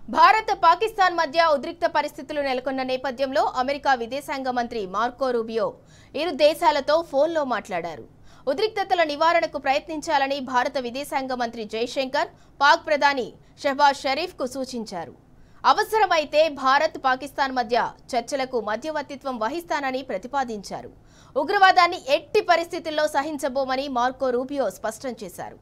భారత్ పాకిస్తాన్ మధ్య ఉద్రిక్త పరిస్థితులు నెలకొన్న నేపథ్యంలో అమెరికా విదేశాంగ మంత్రి మార్కో రూబియో ఇరు దేశాలతో ఫోన్లో మాట్లాడారు. ఉద్రిక్తతల నివారణకు ప్రయత్నించాలని భారత విదేశాంగ మంత్రి జైశంకర్ పాక్ ప్రధాని షహబాజ్ షరీఫ్కు సూచించారు. అవసరమైతే భారత్ పాకిస్తాన్ మధ్య చర్చలకు మధ్యవర్తిత్వం వహిస్తానని ప్రతిపాదించారు. ఉగ్రవాదాన్ని ఎట్టి పరిస్థితుల్లో సహించబోమని మార్కో రూబియో స్పష్టం చేశారు.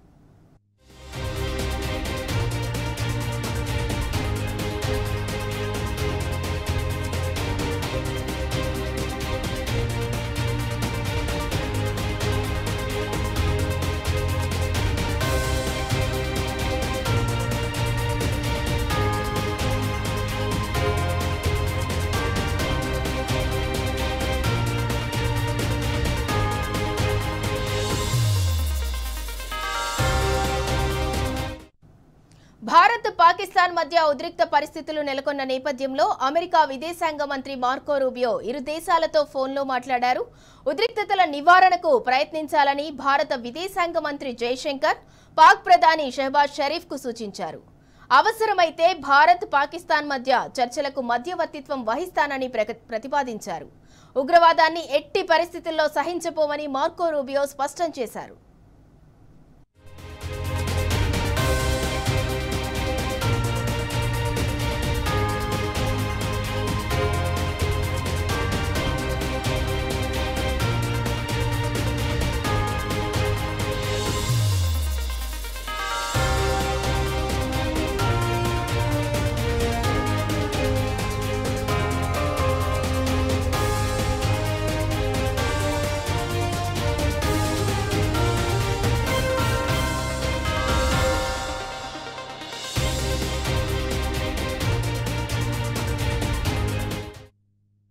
భారత్ పాకిస్తాన్ మధ్య ఉద్రిక్త పరిస్థితులు నెలకొన్న నేపథ్యంలో అమెరికా విదేశాంగ మంత్రి మార్కో రూబియో ఇరు దేశాలతో ఫోన్లో మాట్లాడారు. ఉద్రిక్తతల నివారణకు ప్రయత్నించాలని భారత విదేశాంగ మంత్రి జైశంకర్ పాక్ ప్రధాని షహబాజ్ షరీఫ్కు సూచించారు. అవసరమైతే భారత్ పాకిస్తాన్ మధ్య చర్చలకు మధ్యవర్తిత్వం వహిస్తానని ప్రతిపాదించారు. ఉగ్రవాదాన్ని ఎట్టి పరిస్థితుల్లో సహించబోమని మార్కో రూబియో స్పష్టం చేశారు.